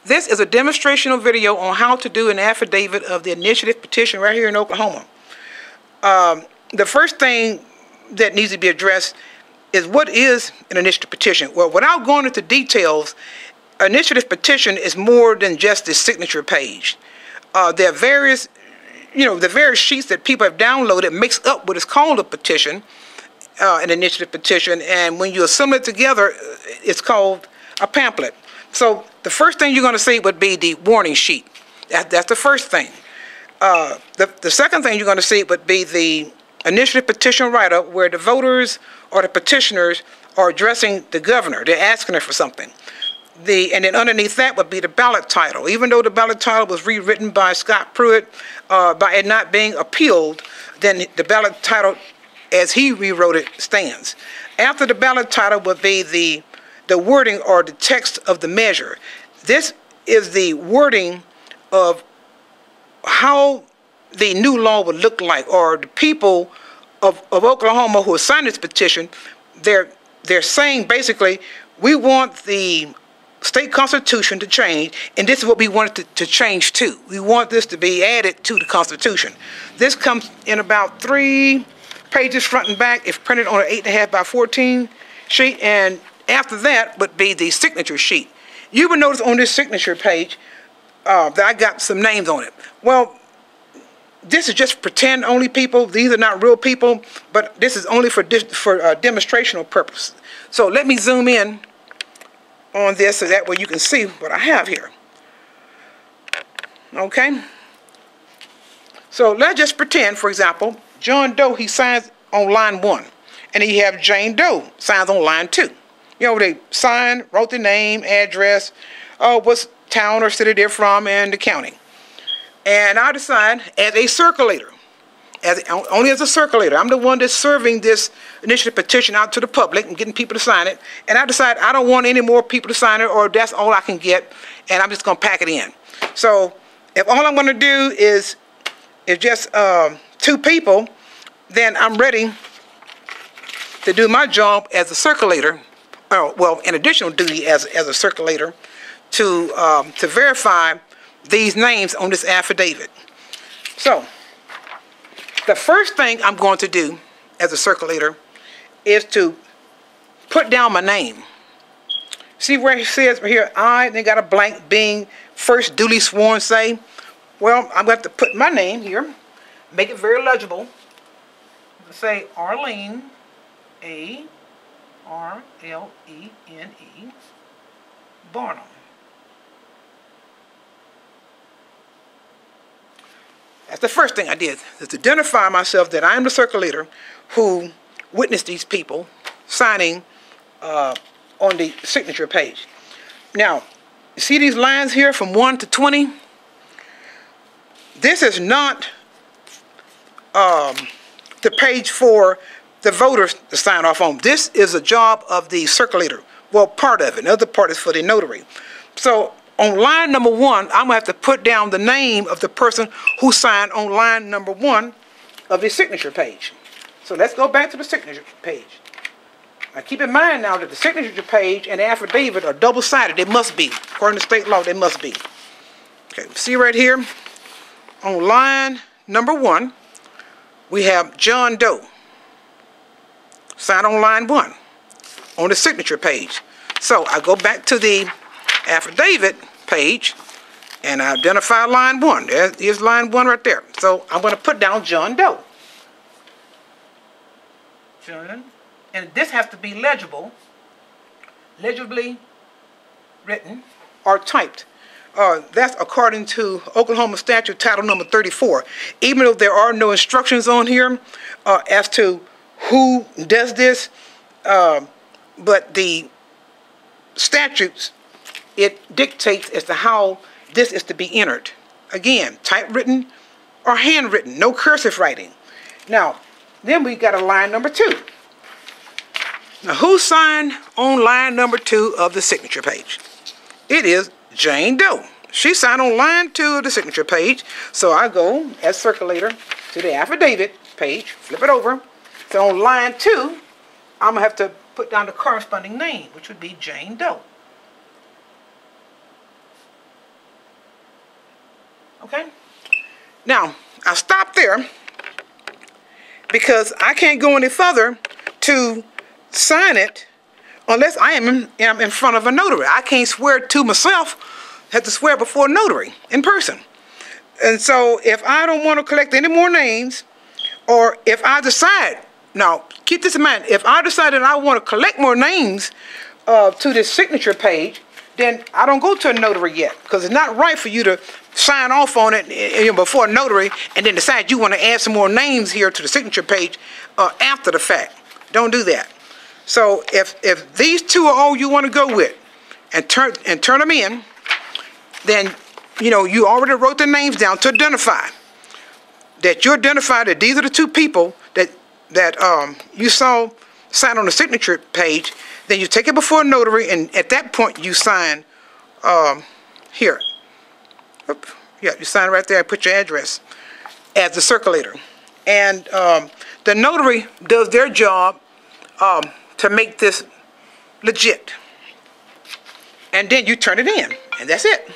This is a demonstrational video on how to do an affidavit of the initiative petition right here in Oklahoma. The first thing that needs to be addressed is what is an initiative petition? Well, without going into details, initiative petition is more than just the signature page. There are various, the various sheets that people have downloaded mix up what is called a petition, an initiative petition, and when you assemble it together, it's called a pamphlet. So the first thing you're going to see would be the warning sheet. That's the first thing. The second thing you're going to see would be the initiative petition write-up, where the voters or the petitioners are addressing the governor. They're asking her for something. And then underneath that would be the ballot title. Even though the ballot title was rewritten by Scott Pruitt, by it not being appealed, then the ballot title, as he rewrote it, stands. After the ballot title would be the wording or the text of the measure. This is the wording of how the new law would look like, or the people of Oklahoma who signed this petition. They're saying basically, we want the state constitution to change, and this is what we want it to change to. We want this to be added to the Constitution. This comes in about 3 pages front and back. It's printed on an 8.5 by 14 sheet, and after that would be the signature sheet. You will notice on this signature page that I got some names on it. Well, this is just pretend only people. These are not real people, but this is only for demonstrational purpose. So let me zoom in on this so that way you can see what I have here. Okay? So let's just pretend, for example, John Doe, he signs on line 1, and then you have Jane Doe signs on line 2. They signed, wrote the name, address, what town or city they're from, and the county. And I decide, as a circulator, only as a circulator, I'm the one that's serving this initiative petition out to the public and getting people to sign it. And I decide I don't want any more people to sign it, or that's all I can get, and I'm just going to pack it in. So if all I'm going to do is just 2 people, then I'm ready to do my job as a circulator. Well, an additional duty as a circulator to verify these names on this affidavit. So the first thing I'm going to do as a circulator is to put down my name. See where it says right here, I, then got a blank, being first duly sworn, say. Well, I'm going to have to put my name here, make it very legible. Say Arlene, A-R-L-E-N-E, Barnum. That's the first thing I did, is to identify myself that I am the circulator who witnessed these people signing on the signature page. Now, you see these lines here from 1 to 20? This is not the page for the voters to sign off on. This is a job of the circulator. Well, part of it. The other part is for the notary. So on line number 1, I'm going to have to put down the name of the person who signed on line number 1 of the signature page. So let's go back to the signature page. Now keep in mind now that the signature page and the affidavit are double-sided. They must be. According to state law, they must be. Okay, see right here? On line number 1, we have John Doe. Signed on line 1 on the signature page. So I go back to the affidavit page and I identify line 1. There's line 1 right there. So I'm going to put down John Doe. John, and this has to be legible, legibly written or typed. That's according to Oklahoma statute title number 34. Even though there are no instructions on here as to who does this, but the statutes, it dictates as to how this is to be entered. Again, typewritten or handwritten, no cursive writing. Now, then we got a line number 2. Now, who signed on line number 2 of the signature page? It is Jane Doe. She signed on line 2 of the signature page. So I go, as circulator, to the affidavit page, flip it over. So on line 2, I'm going to have to put down the corresponding name, which would be Jane Doe. Okay? Now, I stop there because I can't go any further to sign it unless I am in front of a notary. I can't swear to myself. I have to swear before a notary in person. And so if I don't want to collect any more names, or if I decide, now keep this in mind, if I decide that I want to collect more names to this signature page, then I don't go to a notary yet, because it's not right for you to sign off on it before a notary and then decide you want to add some more names here to the signature page after the fact. Don't do that. So if these two are all you want to go with and turn them in, then you already wrote their names down to identify that you identified that these are the two people that you saw sign on the signature page. Then you take it before a notary, and at that point you sign here. Yeah, you sign right there and put your address as the circulator. And the notary does their job to make this legit. And then you turn it in, and that's it.